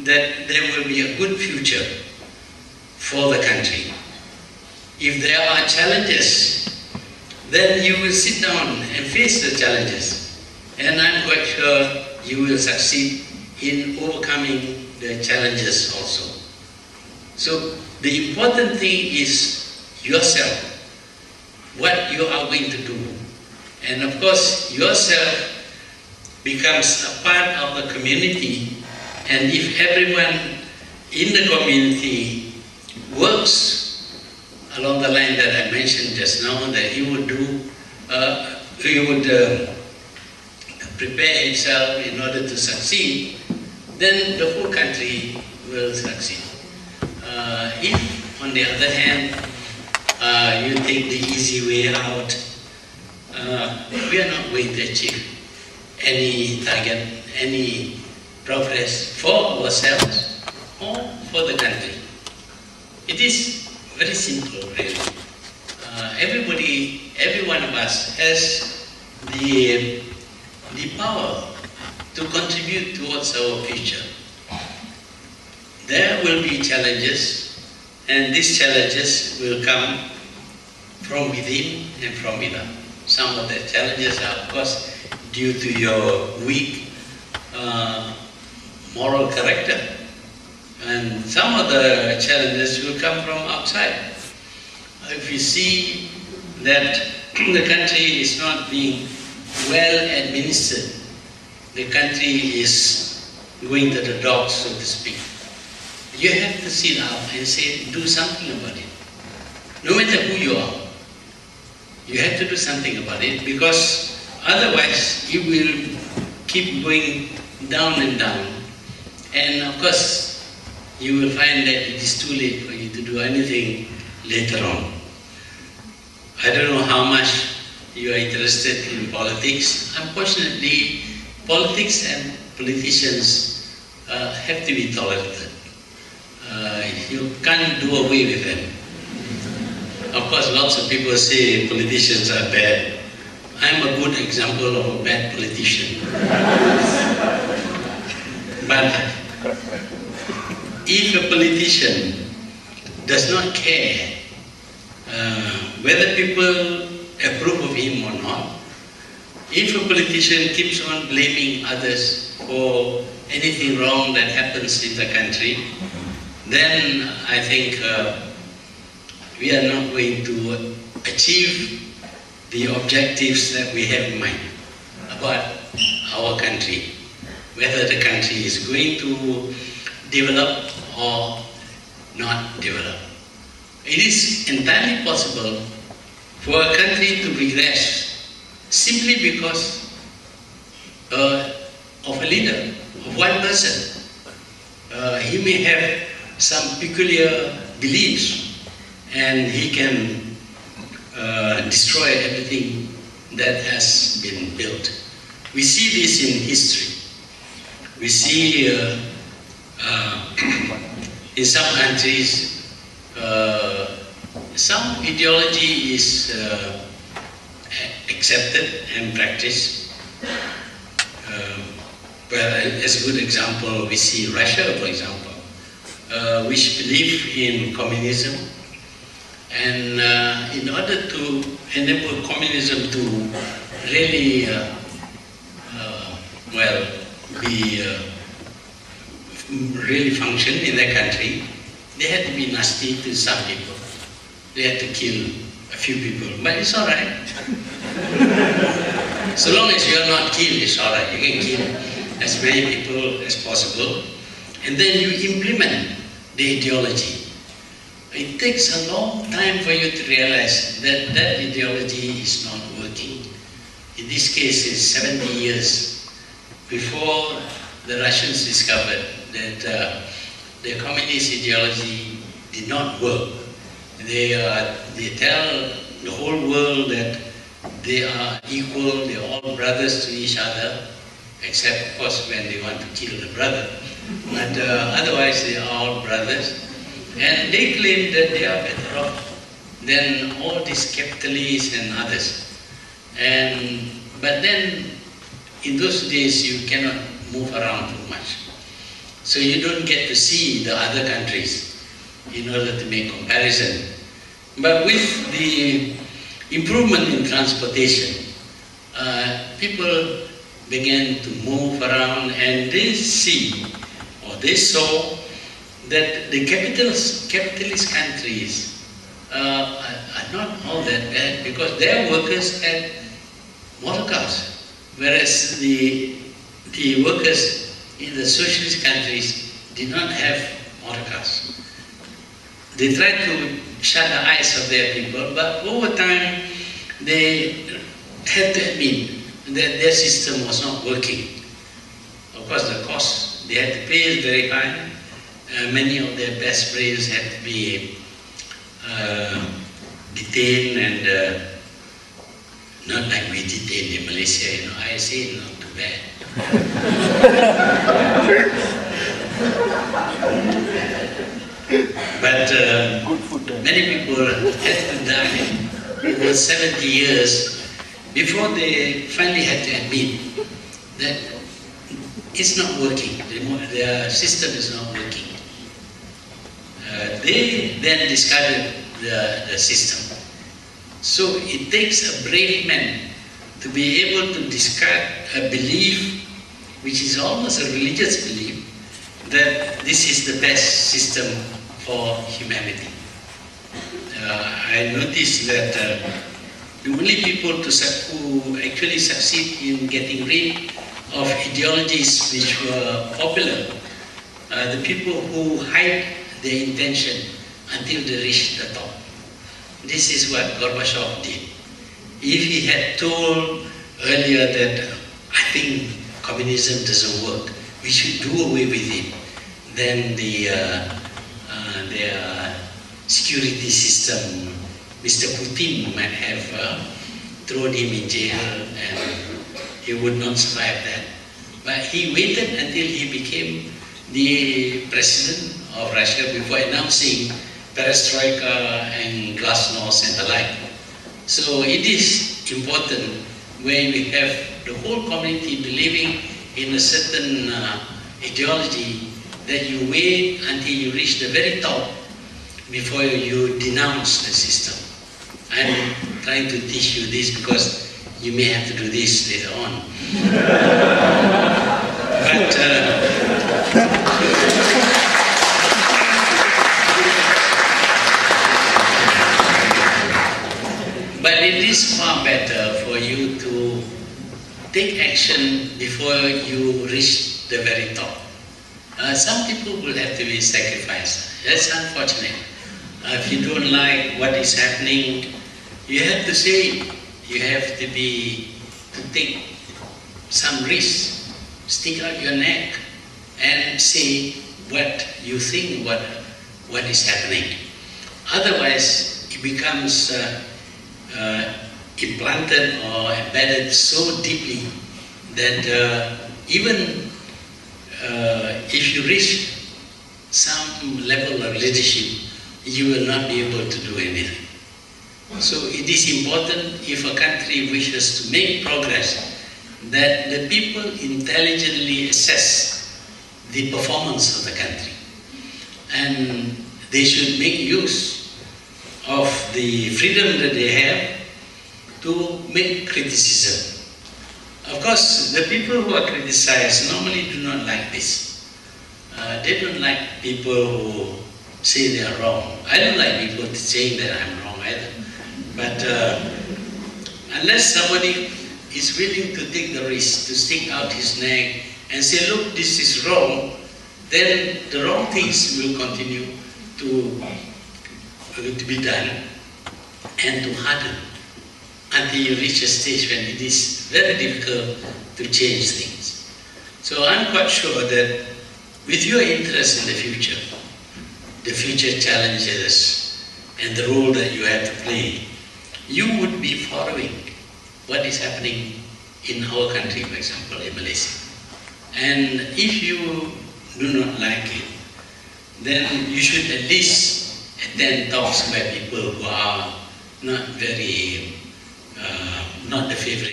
that there will be a good future for the country. If there are challenges, then you will sit down and face the challenges. And I'm quite sure you will succeed in overcoming the challenges also. So the important thing is yourself, what you are going to do. And of course, yourself becomes a part of the community. And if everyone in the community works along the line that I mentioned just now, that he would prepare himself in order to succeed, then the whole country will succeed. If, on the other hand, you take the easy way out, we are not going to achieve any target, any progress for ourselves or for the country. It is very simple, really. Every one of us has the power to contribute towards our future. There will be challenges, and these challenges will come from within and from without. Some of the challenges are, of course, due to your weak moral character. And some of the challenges will come from outside. If you see that the country is not being well administered, the country is going to the dogs, so to speak, you have to sit up and say, do something about it. No matter who you are, you have to do something about it, because otherwise you will keep going down and down. And of course, you will find that it is too late for you to do anything later on. I don't know how much you are interested in politics. Unfortunately, politics and politicians have to be tolerated. You can't do away with them. Of course, lots of people say politicians are bad. I'm a good example of a bad politician. But if a politician does not care whether people approve of him or not, if a politician keeps on blaming others for anything wrong that happens in the country, then I think we are not going to achieve the objectives that we have in mind about our country, whether the country is going to develop or not develop. It is entirely possible for a country to regress simply because of a leader, of one person. He may have some peculiar beliefs and he can destroy everything that has been built. We see this in history. We see in some countries some ideology is accepted and practiced. Well, as a good example, we see Russia, for example, which believe in communism. And in order to enable communism to really, really function in their country, they had to be nasty to some people. They had to kill a few people, but it's all right. So long as you're not killed, it's all right. You can kill as many people as possible, and then you implement the ideology. It takes a long time for you to realize that that ideology is not working. In this case, it's 70 years before the Russians discovered that the communist ideology did not work. They tell the whole world that they are equal, they are all brothers to each other, except of course when they want to kill the brother. But otherwise they are all brothers. And they claim that they are better off than all these capitalists and others. But then, in those days, you cannot move around too much. So you don't get to see the other countries in order to make comparison. But with the improvement in transportation, people began to move around, and they see, or they saw, that the capitalist countries are not all that bad, because their workers had motor cars, whereas the workers in the socialist countries did not have motor cars. They tried to shut the eyes of their people, but over time they had to admit that their system was not working. Of course, the cost they had to pay is very high. Many of their best brains had to be detained, and not like we detained in Malaysia. I say not too bad. But many people had to die over 70 years before they finally had to admit that it's not working, their system is not working. They then discarded the system. So it takes a brave man to be able to discard a belief, which is almost a religious belief, that this is the best system for humanity. I noticed that the only people who actually succeed in getting rid of ideologies which were popular are the people who hide their intention until they reach the top. This is what Gorbachev did. If he had told earlier that I think communism doesn't work, we should do away with it, then their security system, Mr. Putin might have thrown him in jail and he would not survive that. But he waited until he became the president of Russia before announcing perestroika and glasnost and the like. So it is important when we have the whole community believing in a certain ideology that you wait until you reach the very top before you denounce the system. I'm trying to teach you this because you may have to do this later on. But it is far better for you to take action before you reach the very top. Some people will have to be sacrificed. That's unfortunate. If you don't like what is happening, you have to say it. You have to take some risk, stick out your neck and say what you think, what is happening. Otherwise, it becomes implanted or embedded so deeply that even if you reach some level of leadership, you will not be able to do anything. So it is important, if a country wishes to make progress, that the people intelligently assess the performance of the country. And they should make use of the freedom that they have to make criticism. Of course, the people who are criticized normally do not like this. They don't like people who say they are wrong. I don't like people saying that I'm wrong either. But unless somebody is willing to take the risk to stick out his neck and say, look, this is wrong, then the wrong things will continue to be done and to harden until you reach a stage when it is very difficult to change things. So I'm quite sure that with your interest in the future challenges and the role that you have to play, you would be following what is happening in our country, for example, in Malaysia. And if you do not like it, then you should at least attend talks by people who are not the favorite.